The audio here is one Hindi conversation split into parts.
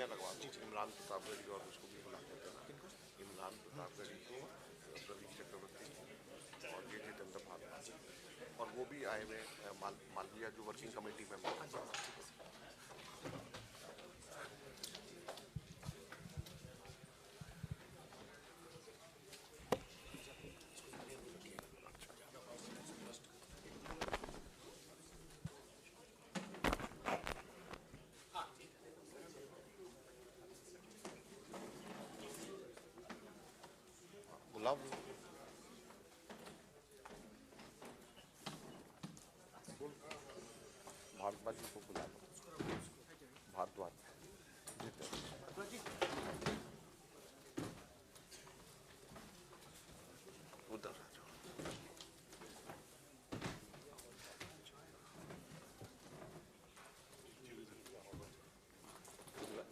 पट्टियां लगवा दो इमरान प्रतापगढ़ी और उसको भी बुला के देना, इमरान प्रतापगढ़ी को, प्रदीप चक्रवर्ती और जे दंडभागा, और वो भी आए हुए मालवीय जो वर्किंग कमेटी मेंबर है। भारद्वाज जी को बुला लो, भारद्वाज उधर आ जाओ।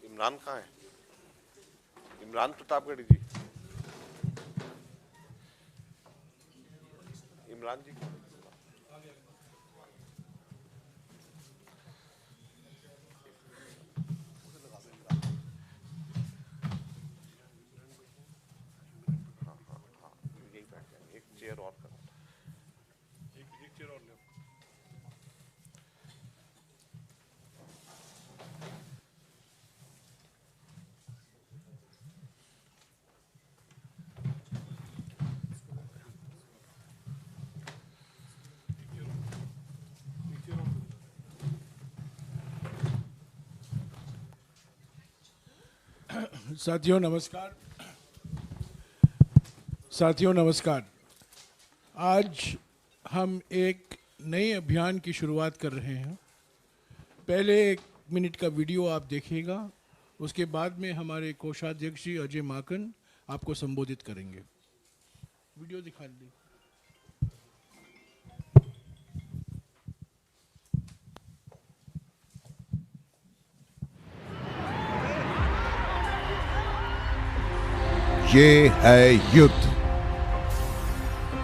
इमरान कहाँ है? इमरान प्रतापगढ़ी जी, इमरान जी चेयर और करो, एक चेयर और ले। साथियों नमस्कार। आज हम एक नए अभियान की शुरुआत कर रहे हैं। पहले 1 मिनट का वीडियो आप देखिएगा, उसके बाद में हमारे कोषाध्यक्ष जी अजय माकन आपको संबोधित करेंगे। वीडियो दिखा लीजिए। ये है युद्ध,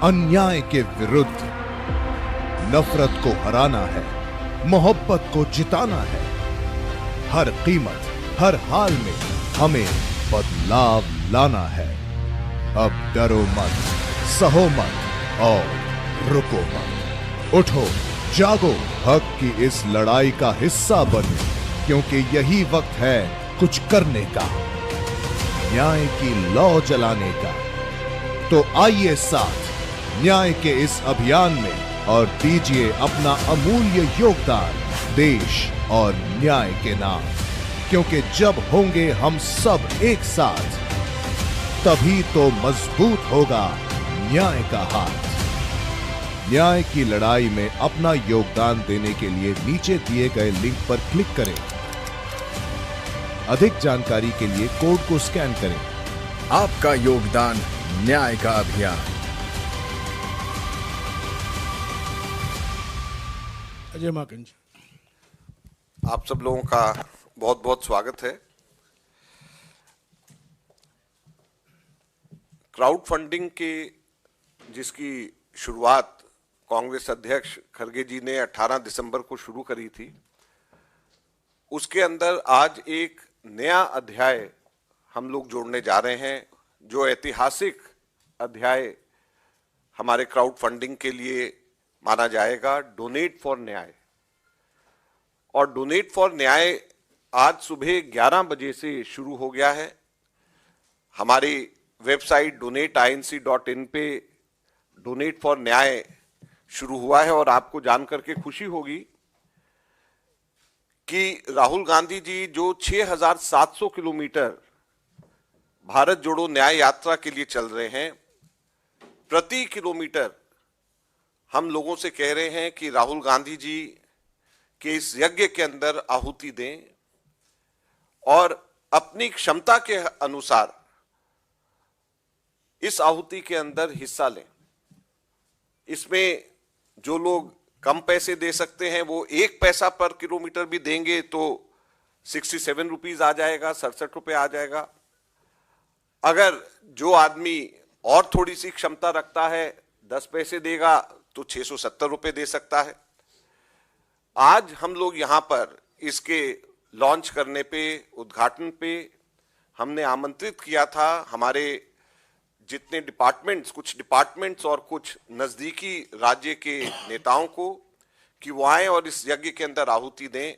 अन्याय के विरुद्ध। नफरत को हराना है, मोहब्बत को जिताना है। हर कीमत, हर हाल में हमें बदलाव लाना है। अब डरो मत, सहो मत और रुको मत। उठो, जागो, हक की इस लड़ाई का हिस्सा बनो, क्योंकि यही वक्त है कुछ करने का, न्याय की लौ जलाने का। तो आइए साथ न्याय के इस अभियान में और दीजिए अपना अमूल्य योगदान देश और न्याय के नाम। क्योंकि जब होंगे हम सब एक साथ, तभी तो मजबूत होगा न्याय का हाथ। न्याय की लड़ाई में अपना योगदान देने के लिए नीचे दिए गए लिंक पर क्लिक करें। अधिक जानकारी के लिए कोड को स्कैन करें। आपका योगदान, न्याय का अभियान। अजय माकन जी, आप सब लोगों का बहुत बहुत स्वागत है। क्राउड फंडिंग के जिसकी शुरुआत कांग्रेस अध्यक्ष खड़गे जी ने 18 दिसंबर को शुरू करी थी, उसके अंदर आज एक नया अध्याय हम लोग जोड़ने जा रहे हैं, जो ऐतिहासिक अध्याय हमारे क्राउड फंडिंग के लिए माना जाएगा, डोनेट फॉर न्याय। और डोनेट फॉर न्याय आज सुबह 11 बजे से शुरू हो गया है। हमारी वेबसाइट donateinc.in पे डोनेट फॉर न्याय शुरू हुआ है। और आपको जानकर के खुशी होगी कि राहुल गांधी जी जो 6,700 किलोमीटर भारत जोड़ो न्याय यात्रा के लिए चल रहे हैं, प्रति किलोमीटर हम लोगों से कह रहे हैं कि राहुल गांधी जी के इस यज्ञ के अंदर आहुति दें और अपनी क्षमता के अनुसार इस आहुति के अंदर हिस्सा लें। इसमें जो लोग कम पैसे दे सकते हैं वो 1 पैसा पर किलोमीटर भी देंगे तो 67 रुपीज आ जाएगा, 67 रुपए आ जाएगा। अगर जो आदमी और थोड़ी सी क्षमता रखता है 10 पैसे देगा तो 670 रुपए दे सकता है। आज हम लोग यहां पर इसके लॉन्च करने पे, उद्घाटन पे हमने आमंत्रित किया था हमारे जितने डिपार्टमेंट्स, कुछ डिपार्टमेंट्स और कुछ नजदीकी राज्य के नेताओं को कि वो आए और इस यज्ञ के अंदर आहुति दें,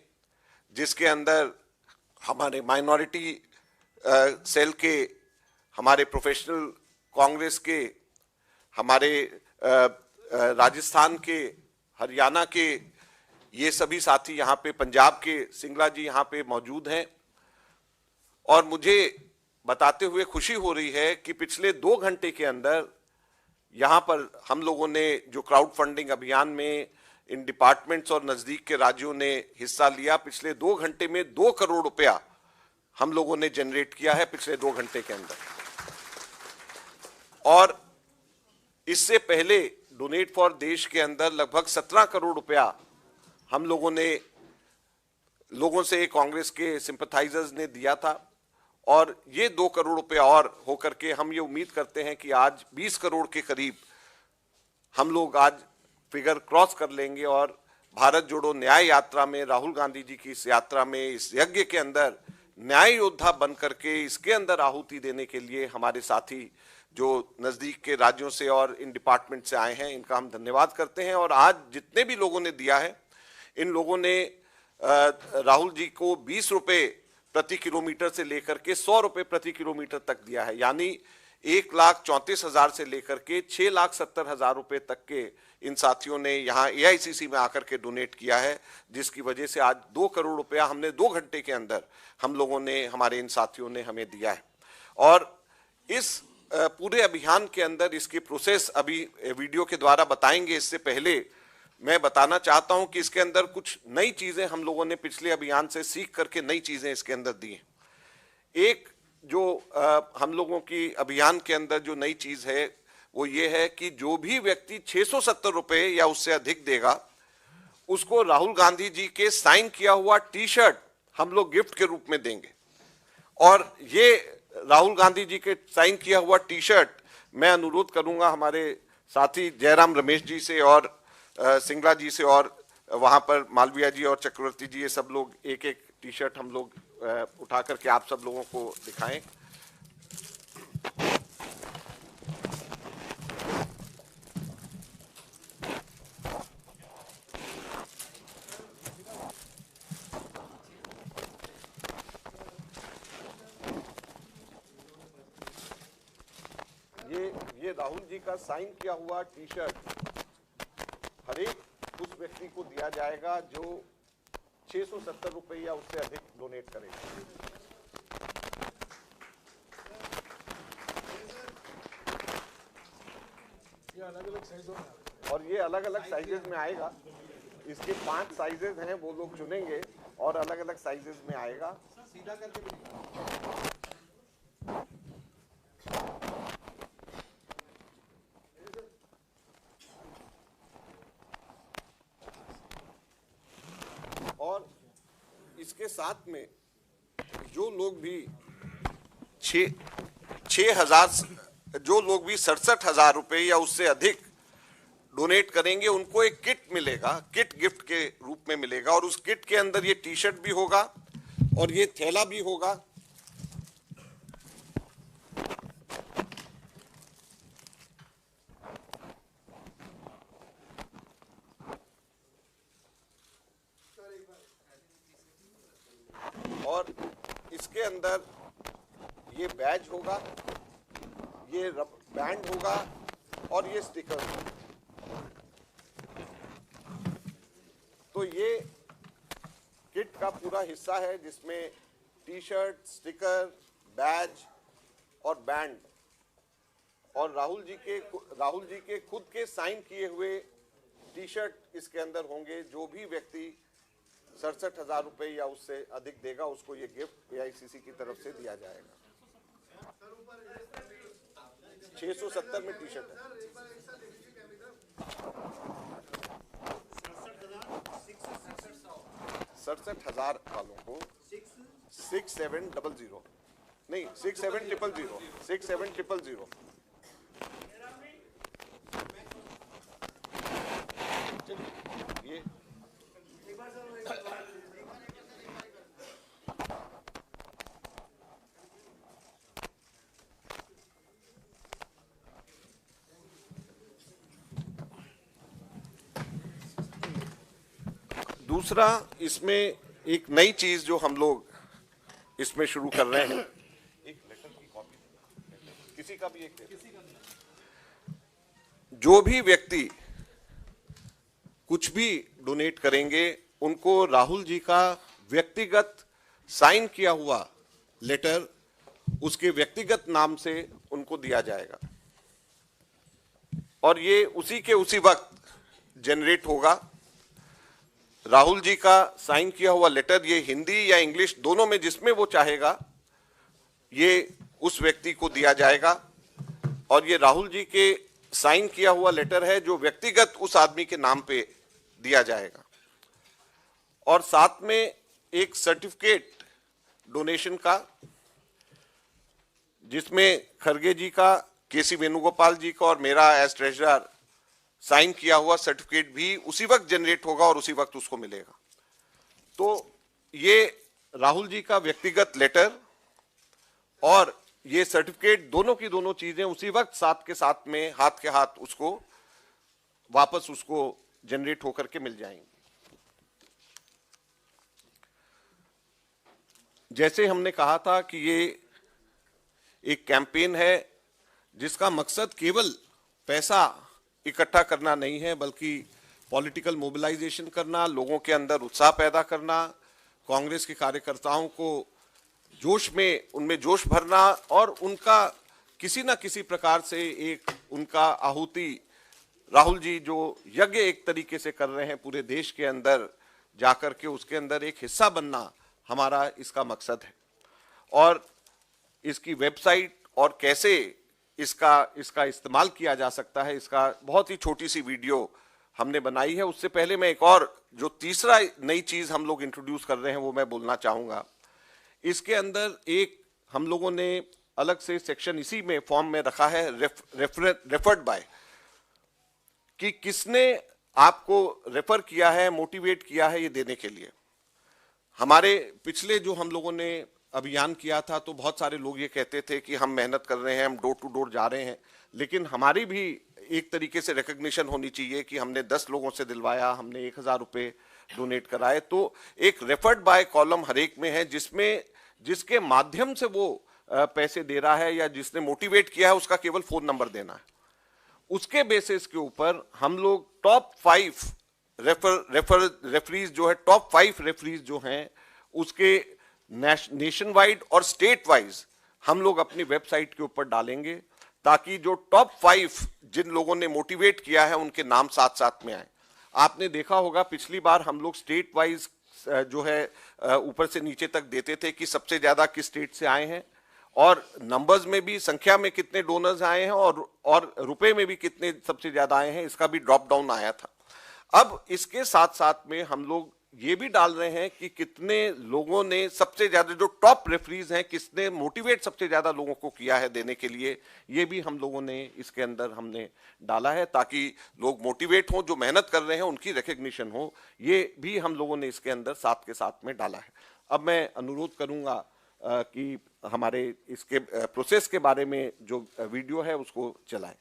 जिसके अंदर हमारे माइनॉरिटी सेल के, हमारे प्रोफेशनल कांग्रेस के, हमारे राजस्थान के, हरियाणा के, ये सभी साथी यहाँ पे, पंजाब के सिंगला जी यहाँ पे मौजूद हैं। और मुझे बताते हुए खुशी हो रही है कि पिछले 2 घंटे के अंदर यहाँ पर हम लोगों ने जो क्राउड फंडिंग अभियान में इन डिपार्टमेंट्स और नजदीक के राज्यों ने हिस्सा लिया, पिछले 2 घंटे में 2 करोड़ रुपया हम लोगों ने जनरेट किया है पिछले 2 घंटे के अंदर। और इससे पहले डोनेट फॉर देश के अंदर लगभग 17 करोड़ रुपया हम लोगों ने लोगों से, कांग्रेस के सिंपथाइजर्स ने दिया था। और ये 2 करोड़ रुपया और होकर के हम ये उम्मीद करते हैं कि आज 20 करोड़ के करीब हम लोग आज फिगर क्रॉस कर लेंगे और भारत जोड़ो न्याय यात्रा में, राहुल गांधी जी की इस यात्रा में, इस यज्ञ के अंदर न्याय योद्धा बन करके इसके अंदर आहुति देने के लिए हमारे साथी जो नजदीक के राज्यों से और इन डिपार्टमेंट से आए हैं, इनका हम धन्यवाद करते हैं। और आज जितने भी लोगों ने दिया है, इन लोगों ने राहुल जी को 20 रुपए प्रति किलोमीटर से लेकर के 100 रुपए प्रति किलोमीटर तक दिया है, यानी 1,34,000 से लेकर के 6,70,000 रुपए तक के इन साथियों ने यहाँ AICC में आकर के डोनेट किया है, जिसकी वजह से आज 2 करोड़ रुपया हमने 2 घंटे के अंदर हम लोगों ने, हमारे इन साथियों ने हमें दिया है। और इस पूरे अभियान के अंदर इसकी प्रोसेस अभी वीडियो के द्वारा बताएंगे। इससे पहले मैं बताना चाहता हूं कि इसके अंदर कुछ नई चीजें हम लोगों ने पिछले अभियान से सीख करके नई चीजें इसके अंदर दी हैं। एक जो हम लोगों की अभियान के अंदर जो नई चीज है वो ये है कि जो भी व्यक्ति 670 रुपए या उससे अधिक देगा, उसको राहुल गांधी जी के साइन किया हुआ टी-शर्ट हम लोग गिफ्ट के रूप में देंगे। और ये राहुल गांधी जी के साइन किया हुआ टी-शर्ट मैं अनुरोध करूंगा हमारे साथी जयराम रमेश जी से और सिंगला जी से, और वहां पर मालविया जी और चक्रवर्ती जी, ये सब लोग एक एक टी-शर्ट हम लोग उठा करके आप सब लोगों को दिखाएं। ये राहुल जी का साइन किया हुआ टी-शर्ट हर एक उस व्यक्ति को दिया जाएगा जो 670 रुपए या उससे अधिक डोनेट करेगा। और ये अलग अलग साइजेस में आएगा। इसके 5 साइजेस हैं, वो लोग चुनेंगे और अलग अलग साइजेस में आएगा। सीधा करके और इसके साथ में जो लोग भी 67,000 रुपए या उससे अधिक डोनेट करेंगे, उनको एक किट मिलेगा, किट गिफ्ट के रूप में मिलेगा। और उस किट के अंदर ये टी-शर्ट भी होगा और ये थैला भी होगा। और इसके अंदर ये बैज होगा, ये बैंड होगा और ये स्टिकर होगा। तो ये किट का पूरा हिस्सा है जिसमें टी-शर्ट, स्टिकर, बैज और बैंड और राहुल जी के खुद के साइन किए हुए टी-शर्ट इसके अंदर होंगे। जो भी व्यक्ति 67,000 रुपए या उससे अधिक देगा, उसको ये गिफ्ट AICC की तरफ से दिया जाएगा। 670 में टी-शर्ट है। 67,000 वालों को 6700 नहीं 6700 6700 ये दूसरा, इसमें एक नई चीज जो हम लोग इसमें शुरू कर रहे हैं, एक लेटर की कॉपी किसी का भी जो भी व्यक्ति कुछ भी डोनेट करेंगे उनको राहुल जी का व्यक्तिगत साइन किया हुआ लेटर उसके व्यक्तिगत नाम से उनको दिया जाएगा और ये उसी के उसी वक्त जनरेट होगा। राहुल जी का साइन किया हुआ लेटर, ये हिंदी या इंग्लिश दोनों में जिसमें वो चाहेगा, ये उस व्यक्ति को दिया जाएगा और ये राहुल जी के साइन किया हुआ लेटर है जो व्यक्तिगत उस आदमी के नाम पे दिया जाएगा। और साथ में एक सर्टिफिकेट डोनेशन का, जिसमें खरगे जी का, केसी वेणुगोपाल जी का और मेरा एज ट्रेजरर साइन किया हुआ सर्टिफिकेट भी उसी वक्त जनरेट होगा और उसी वक्त उसको मिलेगा। तो ये राहुल जी का व्यक्तिगत लेटर और ये सर्टिफिकेट, दोनों की दोनों चीजें उसी वक्त साथ के साथ में हाथ के हाथ उसको वापस उसको जनरेट होकर के मिल जाएंगे। जैसे हमने कहा था कि ये एक कैंपेन है जिसका मकसद केवल पैसा इकट्ठा करना नहीं है, बल्कि पॉलिटिकल मोबिलाइजेशन करना, लोगों के अंदर उत्साह पैदा करना, कांग्रेस के कार्यकर्ताओं को जोश में, उनमें जोश भरना और उनका किसी ना किसी प्रकार से एक उनका आहुति, राहुल जी जो यज्ञ एक तरीके से कर रहे हैं पूरे देश के अंदर जाकर के, उसके अंदर एक हिस्सा बनना हमारा इसका मकसद है। और इसकी वेबसाइट और कैसे इसका इस्तेमाल किया जा सकता है, इसका बहुत ही छोटी सी वीडियो हमने बनाई है। उससे पहले मैं एक और जो तीसरा नई चीज हम लोग इंट्रोड्यूस कर रहे हैं वो मैं बोलना चाहूंगा। इसके अंदर एक हम लोगों ने अलग से सेक्शन इसी में फॉर्म में रखा है, रेफर्ड बाय, कि किसने आपको रेफर किया है, मोटिवेट किया है ये देने के लिए। हमारे पिछले जो हम लोगों ने अभियान किया था तो बहुत सारे लोग ये कहते थे कि हम मेहनत कर रहे हैं, हम डोर टू डोर जा रहे हैं, लेकिन हमारी भी एक तरीके से रिकग्निशन होनी चाहिए कि हमने 10 लोगों से दिलवाया, हमने 1000 रुपये डोनेट कराए। तो एक रेफर्ड बाय कॉलम हर एक में है जिसके माध्यम से वो पैसे दे रहा है या जिसने मोटिवेट किया है उसका केवल फोन नंबर देना है। उसके बेसिस के ऊपर हम लोग टॉप 5 रेफरीज जो है, टॉप 5 रेफरीज जो हैं उसके नेशन वाइड और स्टेट वाइज हम लोग अपनी वेबसाइट के ऊपर डालेंगे, ताकि जो टॉप 5 जिन लोगों ने मोटिवेट किया है उनके नाम साथ साथ में आए। आपने देखा होगा पिछली बार हम लोग स्टेट वाइज जो है ऊपर से नीचे तक देते थे कि सबसे ज्यादा किस स्टेट से आए हैं और नंबर्स में भी, संख्या में कितने डोनर्स आए हैं और रुपए में भी कितने सबसे ज्यादा आए हैं, इसका भी ड्रॉप डाउन आया था। अब इसके साथ साथ में हम लोग ये भी डाल रहे हैं कि कितने लोगों ने सबसे ज्यादा, जो टॉप रेफरीज हैं, किसने मोटिवेट सबसे ज्यादा लोगों को किया है देने के लिए, ये भी हम लोगों ने इसके अंदर हमने डाला है, ताकि लोग मोटिवेट हों, जो मेहनत कर रहे हैं उनकी रिकग्निशन हो। ये भी हम लोगों ने इसके अंदर साथ के साथ में डाला है। अब मैं अनुरोध करूंगा कि हमारे इसके प्रोसेस के बारे में जो वीडियो है उसको चलाएं।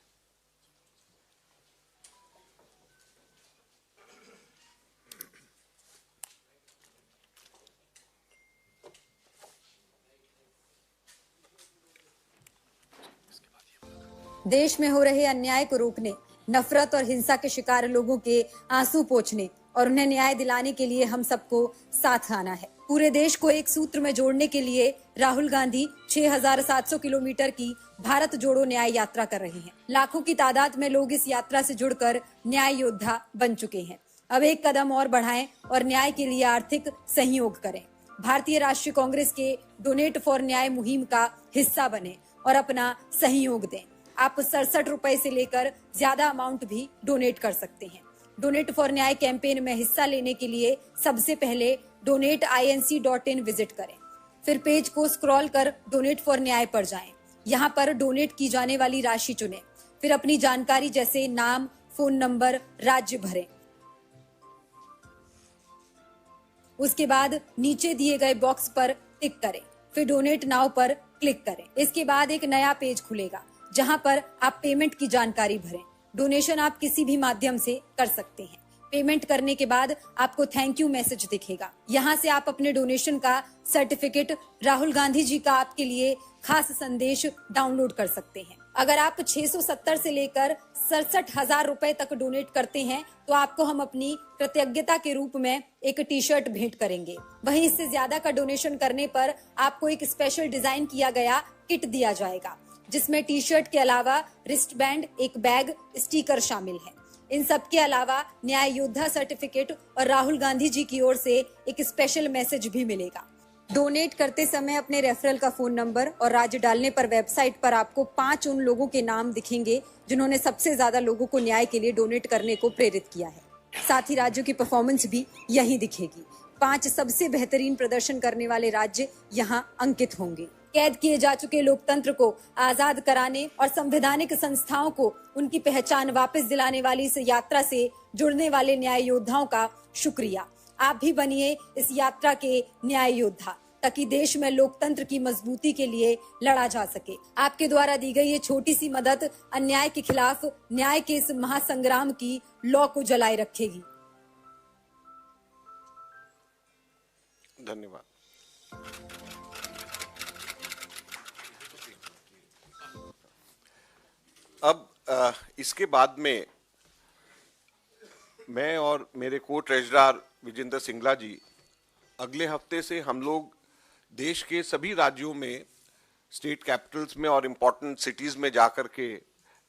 देश में हो रहे अन्याय को रोकने, नफरत और हिंसा के शिकार लोगों के आंसू पोंछने और उन्हें न्याय दिलाने के लिए हम सबको साथ आना है। पूरे देश को एक सूत्र में जोड़ने के लिए राहुल गांधी 6700 किलोमीटर की भारत जोड़ो न्याय यात्रा कर रहे हैं। लाखों की तादाद में लोग इस यात्रा से जुड़कर न्याय योद्धा बन चुके हैं। अब एक कदम और बढ़ाएं और न्याय के लिए आर्थिक सहयोग करें। भारतीय राष्ट्रीय कांग्रेस के डोनेट फॉर न्याय मुहिम का हिस्सा बने और अपना सहयोग दें। आप 67 रुपए से लेकर ज्यादा अमाउंट भी डोनेट कर सकते हैं। डोनेट फॉर न्याय कैंपेन में हिस्सा लेने के लिए सबसे पहले donateinc.in विजिट करें, फिर पेज को स्क्रॉल कर डोनेट फॉर न्याय पर जाएं। यहाँ पर डोनेट की जाने वाली राशि चुनें, फिर अपनी जानकारी जैसे नाम, फोन नंबर, राज्य भरें। उसके बाद नीचे दिए गए बॉक्स पर टिक करें, फिर डोनेट नाउ पर क्लिक करें। इसके बाद एक नया पेज खुलेगा जहां पर आप पेमेंट की जानकारी भरें। डोनेशन आप किसी भी माध्यम से कर सकते हैं। पेमेंट करने के बाद आपको थैंक यू मैसेज दिखेगा। यहाँ से आप अपने डोनेशन का सर्टिफिकेट, राहुल गांधी जी का आपके लिए खास संदेश डाउनलोड कर सकते हैं। अगर आप 670 से लेकर 67,000 रुपए तक डोनेट करते हैं तो आपको हम अपनी कृतज्ञता के रूप में एक टी शर्ट भेंट करेंगे। वहीं इससे ज्यादा का डोनेशन करने पर आपको एक स्पेशल डिजाइन किया गया किट दिया जाएगा, जिसमें टी शर्ट के अलावा रिस्ट बैंड, एक बैग, स्टिकर शामिल है। इन सब के अलावा न्याय योद्धा सर्टिफिकेट और राहुल गांधी जी की ओर से एक स्पेशल मैसेज भी मिलेगा। डोनेट करते समय अपने रेफरल का फोन नंबर और राज्य डालने पर वेबसाइट पर आपको 5 उन लोगों के नाम दिखेंगे जिन्होंने सबसे ज्यादा लोगों को न्याय के लिए डोनेट करने को प्रेरित किया है। साथ ही राज्यों की परफॉर्मेंस भी यहीं दिखेगी। 5 सबसे बेहतरीन प्रदर्शन करने वाले राज्य यहाँ अंकित होंगे। कैद किए जा चुके लोकतंत्र को आजाद कराने और संवैधानिक संस्थाओं को उनकी पहचान वापस दिलाने वाली इस यात्रा से जुड़ने वाले न्याय योद्धाओं का शुक्रिया। आप भी बनिए इस यात्रा के न्याय योद्धा, ताकि देश में लोकतंत्र की मजबूती के लिए लड़ा जा सके। आपके द्वारा दी गई ये छोटी सी मदद अन्याय के खिलाफ न्याय के इस महासंग्राम की लौ को जलाए रखेगी। धन्यवाद। अब इसके बाद में मैं और मेरे को ट्रेजरर विजेंद्र सिंगला जी अगले हफ्ते से हम लोग देश के सभी राज्यों में, स्टेट कैपिटल्स में और इम्पोर्टेंट सिटीज में जाकर के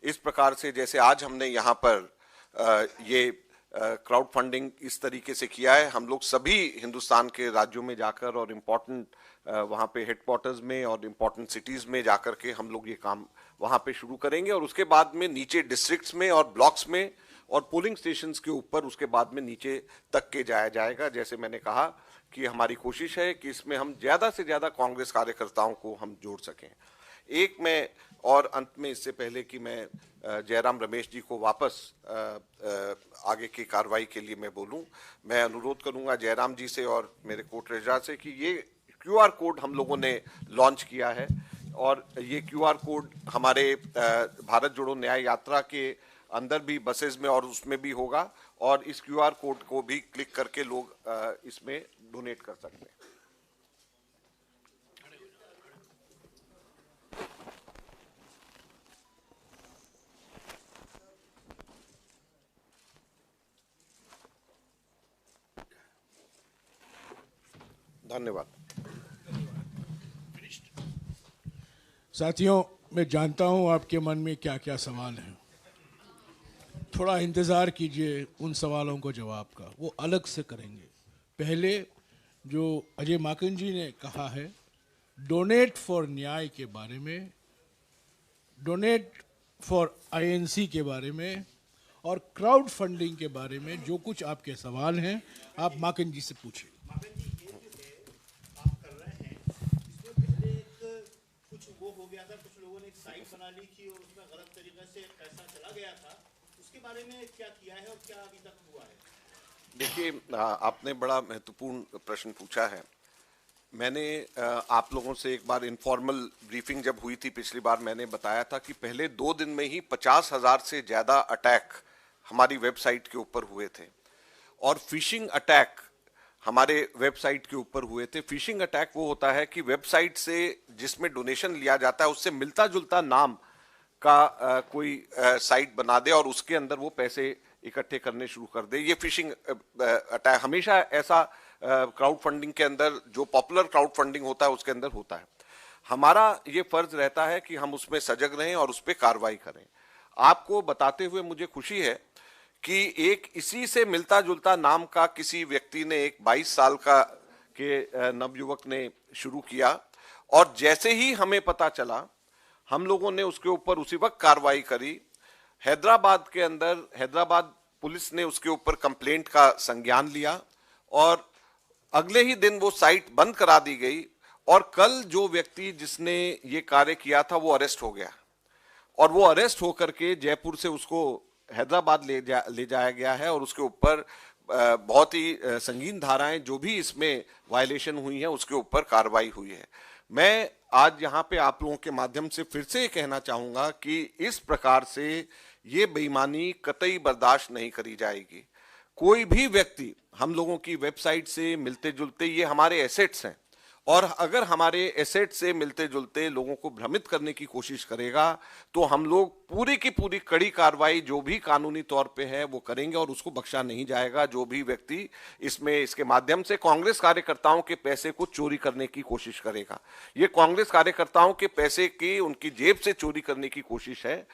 इस प्रकार से, जैसे आज हमने यहाँ पर ये क्राउड फंडिंग इस तरीके से किया है, हम लोग सभी हिंदुस्तान के राज्यों में जाकर और इम्पोर्टेंट वहाँ पे हेडक्वार्टर्स में और इम्पोर्टेंट सिटीज में जाकर के हम लोग ये काम वहाँ पे शुरू करेंगे। और उसके बाद में नीचे डिस्ट्रिक्ट्स में और ब्लॉक्स में और पोलिंग स्टेशंस के ऊपर उसके बाद में नीचे तक के जाया जाएगा। जैसे मैंने कहा कि हमारी कोशिश है कि इसमें हम ज़्यादा से ज़्यादा कांग्रेस कार्यकर्ताओं को हम जोड़ सकें। एक मैं और अंत में, इससे पहले कि मैं जयराम रमेश जी को वापस आगे की कार्रवाई के लिए मैं बोलूं, मैं अनुरोध करूंगा जयराम जी से और मेरे को ट्रेजरर से कि ये QR कोड हम लोगों ने लॉन्च किया है और ये QR कोड हमारे भारत जोड़ो न्याय यात्रा के अंदर भी बसेस में और उसमें भी होगा और इस QR कोड को भी क्लिक करके लोग इसमें डोनेट कर सकते हैं। धन्यवाद। साथियों, मैं जानता हूं आपके मन में क्या क्या सवाल हैं। थोड़ा इंतज़ार कीजिए उन सवालों को जवाब का, वो अलग से करेंगे। पहले जो अजय माकन जी ने कहा है डोनेट फॉर न्याय के बारे में, डोनेट फॉर INC के बारे में और क्राउड फंडिंग के बारे में, जो कुछ आपके सवाल हैं आप माकन जी से पूछिए। हो गया था, कुछ लोगों ने एक साइट बना ली थी और उसमें गलत तरीके से पैसा चला गया था, उसके बारे में क्या किया है और क्या अभी तक हुआ है? देखिए, आपने बड़ा महत्वपूर्ण प्रश्न पूछा है। मैंने आप लोगों से एक बार इनफॉर्मल ब्रीफिंग जब हुई थी पिछली बार, मैंने बताया था कि पहले 2 दिन में ही 50,000 से ज्यादा अटैक हमारी वेबसाइट के ऊपर हुए थे और फिशिंग अटैक हमारे वेबसाइट के ऊपर हुए थे। फिशिंग अटैक वो होता है कि वेबसाइट से जिसमें डोनेशन लिया जाता है उससे मिलता जुलता नाम का कोई साइट बना दे और उसके अंदर वो पैसे इकट्ठे करने शुरू कर दे। ये फिशिंग अटैक हमेशा ऐसा क्राउड फंडिंग के अंदर, जो पॉपुलर क्राउड फंडिंग होता है उसके अंदर होता है। हमारा ये फर्ज रहता है कि हम उसमें सजग रहें और उस पर कार्रवाई करें। आपको बताते हुए मुझे खुशी है कि एक इसी से मिलता जुलता नाम का किसी व्यक्ति ने, एक 22 साल का के नवयुवक ने शुरू किया और जैसे ही हमें पता चला हम लोगों ने उसके ऊपर उसी वक्त कार्रवाई करी। हैदराबाद के अंदर हैदराबाद पुलिस ने उसके ऊपर कंप्लेंट का संज्ञान लिया और अगले ही दिन वो साइट बंद करा दी गई और कल जो व्यक्ति जिसने ये कार्य किया था वो अरेस्ट हो गया और वो अरेस्ट होकर के जयपुर से उसको हैदराबाद ले जाया गया है और उसके ऊपर बहुत ही संगीन धाराएं जो भी इसमें वायलेशन हुई है उसके ऊपर कार्रवाई हुई है। मैं आज यहाँ पे आप लोगों के माध्यम से फिर से कहना चाहूंगा कि इस प्रकार से ये बेईमानी कतई बर्दाश्त नहीं करी जाएगी। कोई भी व्यक्ति हम लोगों की वेबसाइट से मिलते जुलते, ये हमारे एसेट्स हैं, और अगर हमारे एसेट से मिलते जुलते लोगों को भ्रमित करने की कोशिश करेगा तो हम लोग पूरी की पूरी कड़ी कार्रवाई जो भी कानूनी तौर पे है वो करेंगे और उसको बख्शा नहीं जाएगा। जो भी व्यक्ति इसके माध्यम से कांग्रेस कार्यकर्ताओं के पैसे को चोरी करने की कोशिश करेगा, ये कांग्रेस कार्यकर्ताओं के पैसे की उनकी जेब से चोरी करने की कोशिश है।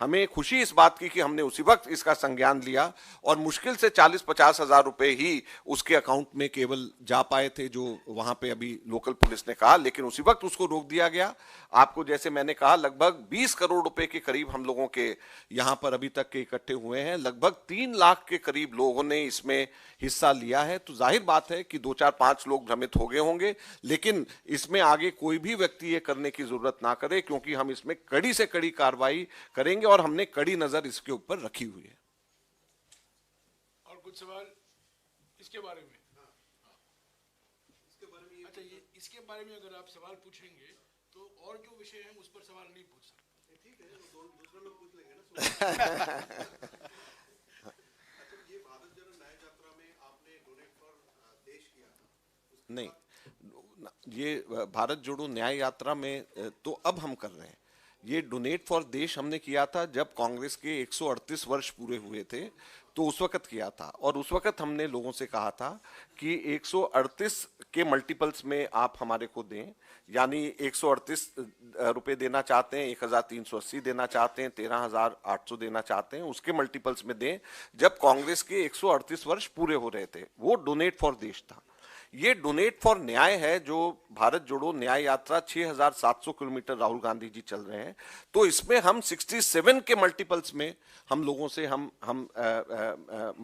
हमें खुशी इस बात की कि हमने उसी वक्त इसका संज्ञान लिया और मुश्किल से 40-50 हजार रुपए ही उसके अकाउंट में केवल जा पाए थे, जो वहां पे अभी लोकल पुलिस ने कहा, लेकिन उसी वक्त उसको रोक दिया गया। आपको जैसे मैंने कहा लगभग 20 करोड़ रुपए के करीब हम लोगों के यहां पर अभी तक के इकट्ठे हुए हैं, लगभग 3 लाख के करीब लोगों ने इसमें हिस्सा लिया है। तो जाहिर बात है कि 2-4-5 लोग भ्रमित हो गए होंगे, लेकिन इसमें आगे कोई भी व्यक्ति ये करने की जरूरत ना करे, क्योंकि हम इसमें कड़ी से कड़ी कार्रवाई करेंगे और हमने कड़ी नजर इसके ऊपर रखी हुई है। और कुछ सवाल इसके बारे में? अच्छा, ये इसके बारे में अगर आप सवाल पूछेंगे तो और जो विषय है उस पर सवाल नहीं पूछ सकते। ठीक है, दूसरे लोग पूछ लेंगे ना। ये भारत जोड़ो न्याय यात्रा में आपने डोनेट फॉर देश किया था? नहीं, ये भारत जोड़ो न्याय यात्रा में तो अब हम कर रहे हैं। ये डोनेट फॉर देश हमने किया था जब कांग्रेस के 138 वर्ष पूरे हुए थे, तो उस वक्त किया था। और उस वक्त हमने लोगों से कहा था कि 138 के मल्टीपल्स में आप हमारे को दें, यानी 138 रुपए देना चाहते हैं, 1380 देना चाहते हैं, 13,800 देना चाहते हैं, उसके मल्टीपल्स में दें। जब कांग्रेस के 138 वर्ष पूरे हो रहे थे, वो डोनेट फॉर देश था। ये डोनेट फॉर न्याय है, जो भारत जोड़ो न्याय यात्रा 6,700 किलोमीटर राहुल गांधी जी चल रहे हैं, तो इसमें हम 67 के मल्टीपल्स में हम लोगों से हम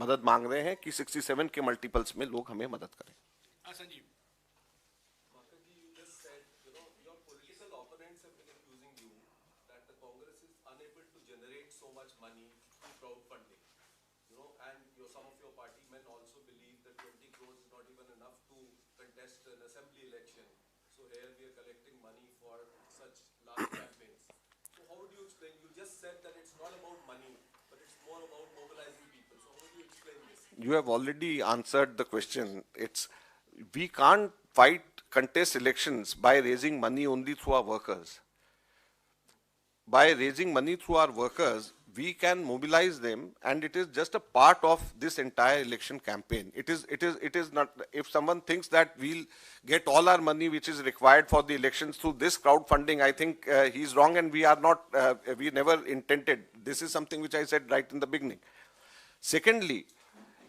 मदद मांग रहे हैं कि 67 के मल्टीपल्स में लोग हमें मदद करें। Sanjeev, an assembly election. So here we are collecting money for such large campaigns. So how would you explain? You just said that it's not about money, but it's more about mobilizing people. So how would you explain this? You have already answered the question. We can't contest elections by raising money only through our workers. By raising money through our workers, we can mobilize them, and it is just a part of this entire election campaign. It is not, if someone thinks that we'll get all our money which is required for the elections through this crowdfunding, I think he's wrong, and we are not, we never intended. This is something which I said right in the beginning. Secondly,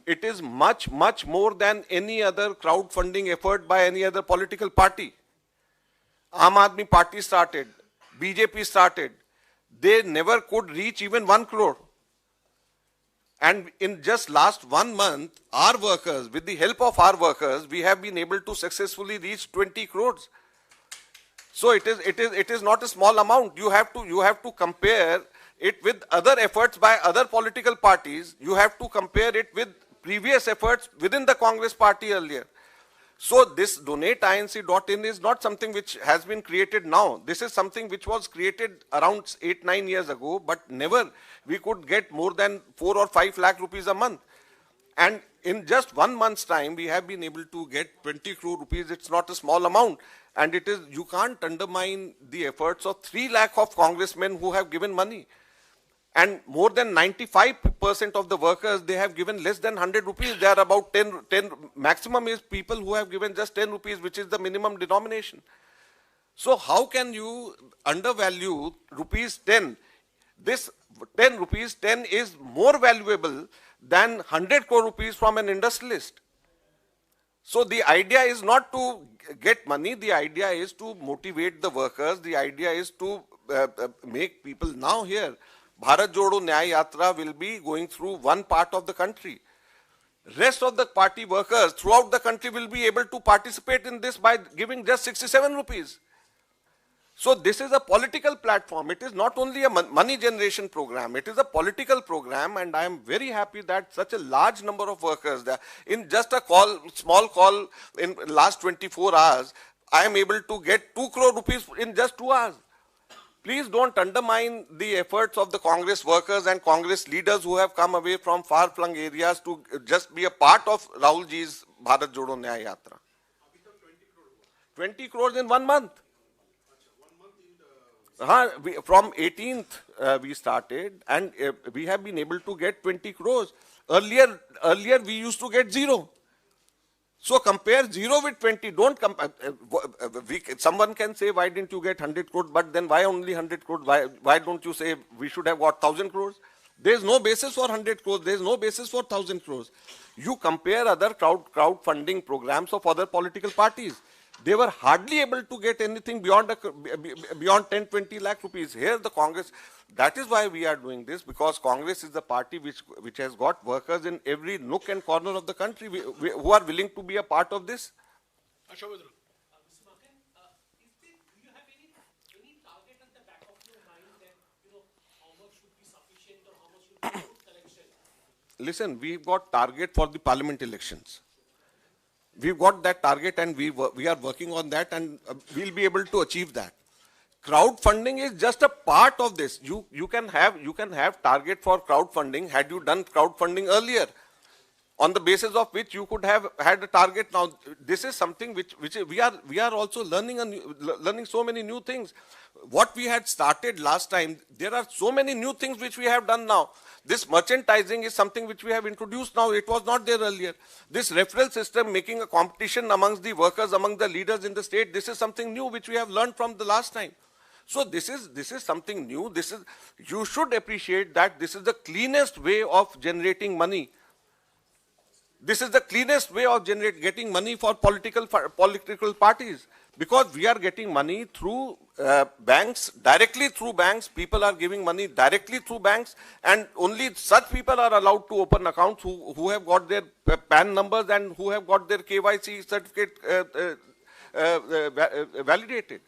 it is much, much more than any other crowdfunding effort by any other political party. Aam Aadmi Party started, BJP started. They never could reach even 1 crore. And in just last 1 month, our workers, with the help of our workers, we have been able to successfully reach 20 crores. So it is not a small amount. You have to compare it with other efforts by other political parties. You have to compare it with previous efforts within the Congress party earlier. So this donateinc.in is not something which has been created now. This is something which was created around 8-9 years ago, but never we could get more than 4 or 5 lakh rupees a month. And in just 1 month's time, we have been able to get 20 crore rupees. It's not a small amount. And it is, you can't undermine the efforts of 3 lakh of congressmen who have given money. And more than 95% of the workers, they have given less than 100 rupees. They are about 10, maximum is people who have given just 10 rupees, which is the minimum denomination. So how can you undervalue rupees 10? This 10 rupees 10 is more valuable than 100 crore rupees from an industrialist. So the idea is not to get money. The idea is to motivate the workers. The idea is to make people now here. Bharat Jodo Nyay Yatra will be going through one part of the country. Rest of the party workers throughout the country will be able to participate in this by giving just 67 rupees. So this is a political platform. It is not only a money generation program. It is a political program, and I am very happy that such a large number of workers, in just a small call in last 24 hours, I am able to get 2 crore rupees in just 2 hours. Please don't undermine the efforts of the Congress workers and Congress leaders who have come away from far-flung areas to just be a part of Rahul ji's Bharat Jodo Nyaya Yatra. 20 crores in 1 month. From 18th we started, and we have been able to get 20 crores. Earlier we used to get 0. So compare 0 with 20. Don't compare. Someone can say, why didn't you get 100 crores? But then why only 100 crores? Why don't you say we should have got 1,000 crores? There is no basis for 100 crores. There is no basis for 1,000 crores. You compare other crowdfunding programs of other political parties. They were hardly able to get anything beyond 10-20 lakh rupees. Here the Congress, that is why we are doing this, because Congress is the party which has got workers in every nook and corner of the country who are willing to be a part of this. Mr. Makan, do you have any target at the back of your mind that, how much should be sufficient or how much should be good collection? Listen, we've got target for the parliament elections. We've got that target, and we are working on that, and we'll be able to achieve that. Crowdfunding is just a part of this. You can have target for crowdfunding had you done crowdfunding earlier, on the basis of which you could have had a target. Now this is something which we are also learning so many new things. What we had started last time, there are so many new things which we have done now. This merchandising is something which we have introduced now. It was not there earlier. This referral system, making a competition amongst the workers, among the leaders in the state, this is something new which we have learned from the last time. So this is something new. You should appreciate that this is the cleanest way of generating money. This is the cleanest way of getting money for political parties, because we are getting money through banks, directly through banks. People are giving money directly through banks, and only such people are allowed to open accounts who have got their PAN numbers and who have got their KYC certificate validated.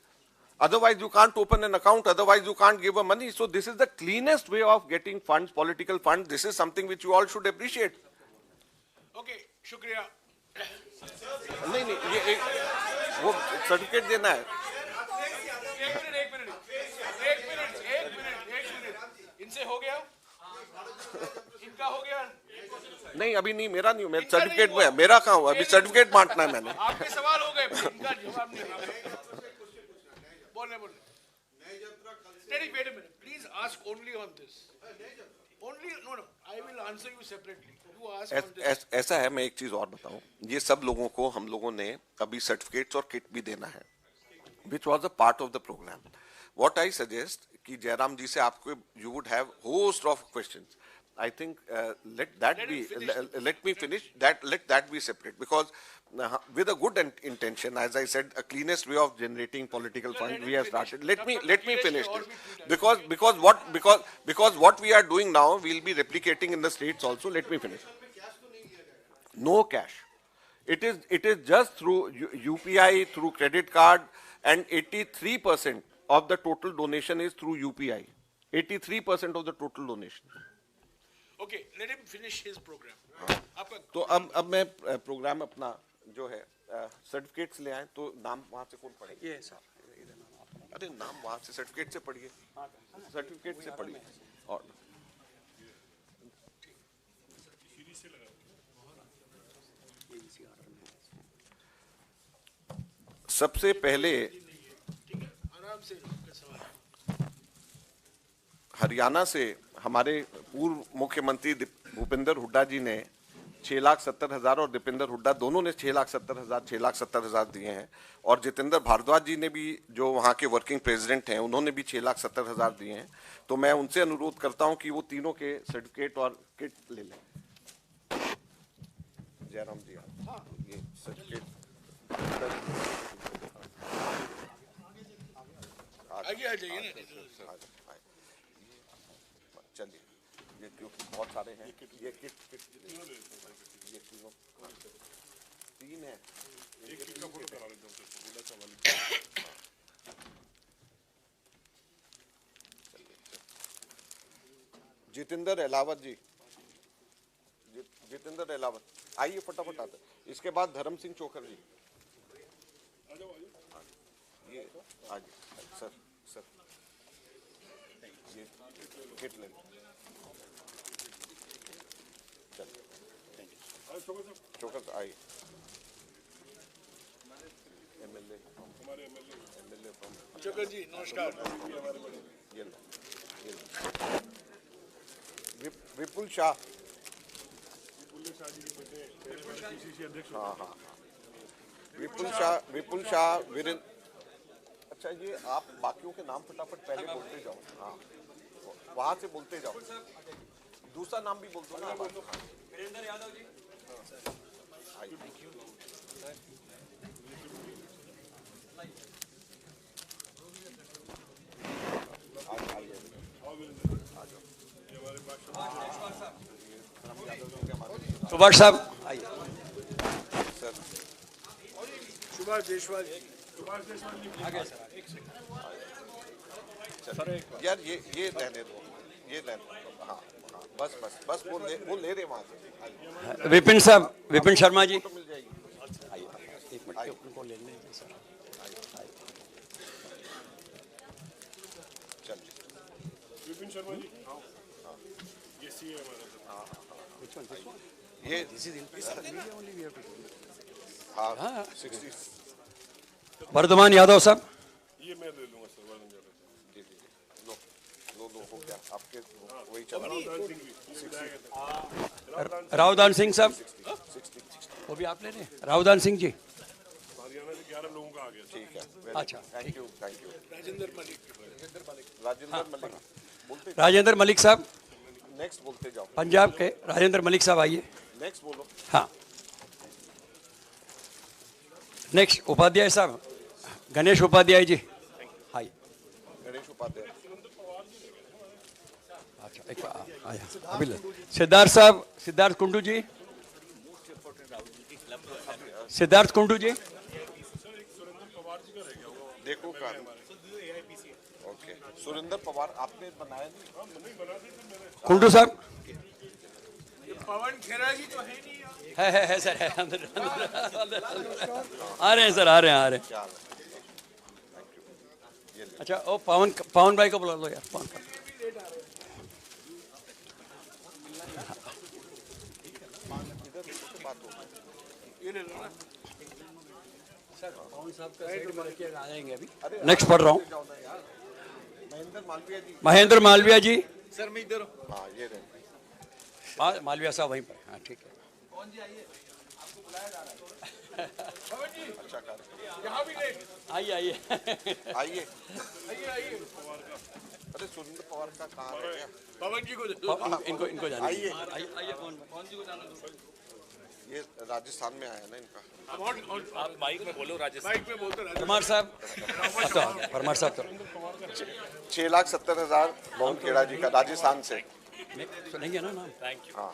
Otherwise, you can't open an account. Otherwise, you can't give money. So this is the cleanest way of getting funds, political funds. This is something which you all should appreciate. Okay, शुक्रिया. नहीं ये वो सर्टिफिकेट देना है. एक मिनट इनसे हो गया, इनका हो गया. नहीं अभी नहीं, मेरा नहीं, मेरा सर्टिफिकेट में है. मेरा कहाँ हुआ? अभी सर्टिफिकेट बांटना है मैंने. आपके सवाल हो गए, इनका जवाब नहीं रहा. बोलने wait a minute, please ask only on this. Only no, I will answer you separately. You ask on this. ऐसा है, मैं एक चीज और बताऊं. ये सब लोगों को हम लोगों ने अभी सर्टिफिकेट्स और किट भी देना है, which was a part of the program. What I suggest कि जयराम जी से आपको you would have host of questions. I think let me finish that. Let that be separate, because with a good intention, as I said, a cleanest way of generating political funds we have started. Let me finish this, because what we are doing now we'll be replicating in the states also. Let me finish. No cash. It is just through UPI, through credit card, and 83% of the total donation is through UPI. 83% of the total donation. Okay, let him finish his program. तो अब मैं प्रोग्राम अपना जो है सर्टिफिकेट्स ले आए, तो नाम वहाँ से कौन पढ़ेगा? ये सर, अरे नाम वहाँ से सर्टिफिकेट से पढ़िए, सर्टिफिकेट से पढ़िए. और सबसे पहले हरियाणा से हमारे पूर्व मुख्यमंत्री भूपेंद्र हुड्डा जी ने 6,70,000 और दीपेंद्र हुड्डा दोनों ने 6,70,000 दिए हैं, और जितेंद्र भारद्वाज जी ने भी, जो वहाँ के वर्किंग प्रेसिडेंट हैं, उन्होंने भी 6,70,000 दिए हैं. तो मैं उनसे अनुरोध करता हूँ कि वो तीनों के सर्टिफिकेट और किट ले लें. जयराम जी, ये सर्टिफिकेट आगे आ जाइए ना. चलिए, ये क्योंकि बहुत सारे हैं, ये किट ये तीनों तीन है. जितेंद्र अहलावत जी, जितेंद्र अहलावत आइए फटाफट आते. इसके बाद धर्म सिंह चोखर जी. ये आज सर ये किट ले चल शोकत आई एमएलए चोकर जी नमस्कार। ये लो। विपुल शाह हाँ हाँ विपुल शाह वीरेंद्र। अच्छा ये आप बाकियों के नाम फटाफट पहले बोलते जाओ। हाँ वहां से बोलते जाओ, दूसरा नाम भी बोल दो ना। वीरेंद्र यादव जी। सुभाष साहब आइए। सर सुभाष देशवाल जी। यार ये रहने दो, ये रहने दो। हाँ हाँ बस बस बस वो ले रहे वहां से। विपिन साहब, विपिन शर्मा जी तो मिल जाएगी। आइए, एक मिनट उनको ले लें सर। चल विपिन शर्मा जी ये सी है हमारा। ये हाँ 60 वर्धमान यादव साहब। ये मैं ले लूंगा सर। जी जी लो लो लो हो गया आपके वही चल रहा। रावदान सिंह साहब, वो भी आप ले लें। रावदान सिंह जी हरियाणा से 11 लोगों का आ गया। ठीक है अच्छा, थैंक यू राजेंद्र मलिक। राजेंद्र मलिक बोलते राजेंद्र मलिक साहब नेक्स्ट बोलते जाओ। पंजाब के राजेंद्र मलिक साहब आइए। नेक्स्ट बोलो। हाँ नेक्स्ट उपाध्याय साहब, गणेश उपाध्याय जी आइए। गणेश उपाध्याय। अच्छा एक आया अभी ले। सिद्धार्थ साहब, सिद्धार्थ कुंडू जी। सिद्धार्थ कुंडू जी देखो कार ओके। सुरेंद्र पवार आपने बनाया नहीं? कुंडू साहब पवन खेरा जी तो है नहीं। है सर है अंदर आ रहे हैं सर, आ रहे हैं। क्या हाल है? अच्छा ओ पवन भाई को बुला लो यार। पवन भाई आ जाएंगे अभी। नेक्स्ट पढ़ रहा हूँ। महेंद्र मालवीय जी। महेंद्र मालवीय जी। सर मैं इधर हाँ ये रहे। हाँ मालवीय साहब वहीं पर। हाँ ठीक है। अच्छा कार्य यहाँ भी नहीं। आइए आइए आइए। अरे सुरेंद्र पवार का कहाँ रह गया? पवन जी को इनको जाने आइए। आइए पवन जी को जाने दो। ये राजस्थान में आया ना इनका। आप माइक में बोलो राजेश। माइक में बोलते परमार साहब। अच्छा परमार साहब तो 6,70,000 मोहन खेड़ा जी का राजस्थान से। सुनेंगे ना नाम। Thank you. हाँ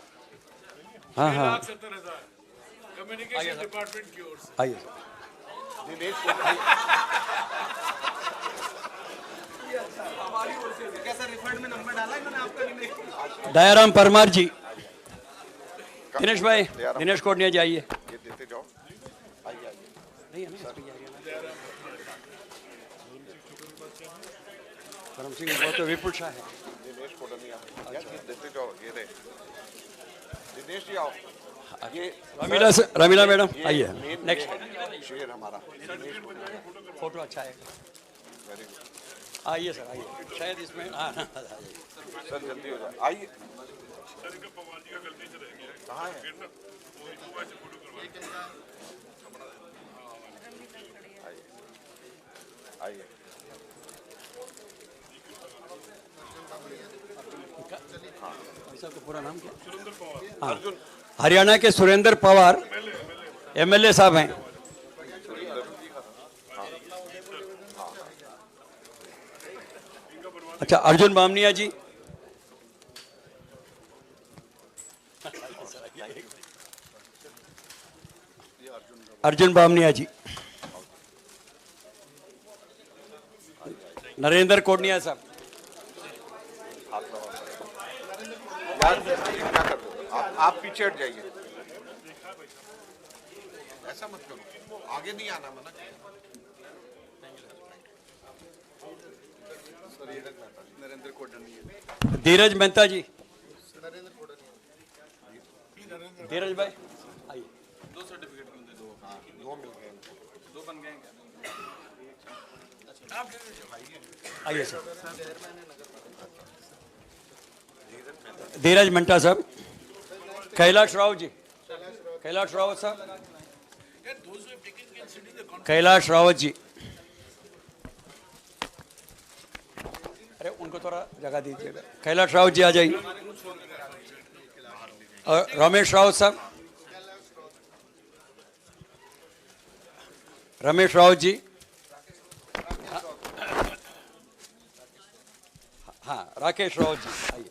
हाँ हाँ 70,000 कम्युनिकेशन डिपार्टमेंट की ओर से। आइए दिनेश कैसा रिफंड में नंबर डाला है मैंने आपका नहीं। दयाराम परमार जी। दिनेश भाई, दिनेश कोटनिया जी आइए। ये देते जाओ। आइए आइए। नहीं है ना करम सिंह वो तो विपुल शाह है। दिनेश कोटनिया यार ये देते जाओ। ये रहे दिनेश जी आओ। ये रमीला मैडम ये आइए। मेन नेक्स्ट शेर हमारा दिनेश कोटनिया। फोटो अच्छा है। वेरी गुड आइए सर आइए। शायद इसमें हाँ सर जल्दी हो जाए। आइए। पवार जी का गलती से रह गया है। कहाँ है? फिर ना वो दुबई से फोटो करवाया। आइए। साहब का पूरा नाम क्या? सुरेंद्र पवार। हाँ हरियाणा के सुरेंद्र पवार एमएलए साहब हैं। अच्छा अर्जुन बामनिया जी। अर्जुन बामनिया जी। नरेंद्र कोटनिया साहब। यार क्या कर दो आप पीछे हट जाइए। ऐसा मत करो, आगे नहीं आना मना। धीरज मेहता जी, धीरज भाई आइए। आइए सर। धीरज मेहता साहब, कैलाश राव जी, कैलाश रावत साहब, कैलाश रावत जी, अरे उनको थोड़ा जगह दीजिएगा। कैलाश रावत जी आ जाइए। और रमेश रावत साहब, रमेश रावत जी, हाँ राकेश रावत जी आइए।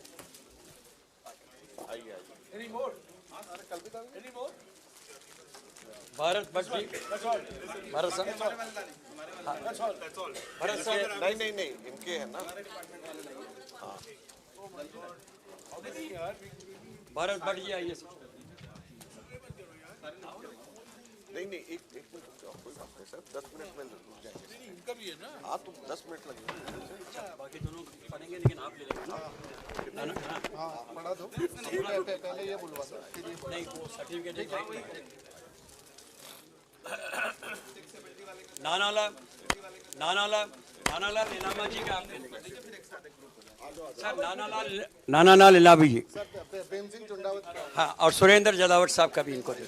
भारत भट्ट जी, भारत साहब, भारत साहब, नहीं इनके है ना। भारत भट्ट जी आइए सर। नहीं एक मिनट रुक जाओ, कोई बात नहीं सर, 10 मिनट में रुक जाएंगे। इनका भी है ना। हाँ तो 10 मिनट लगेंगे। बाकी दोनों पढ़ेंगे लेकिन आप ले लेंगे ना। पढ़ा दो, पहले ये बुलवा दो। नहीं वो सर्टिफिकेट नानालाल इनामा जी का आप ले लेंगे सर। नानालाल इनामी जी, प्रेम सिंह चुंडावत, हाँ, और सुरेंद्र जलावट साहब का भी इनको दे।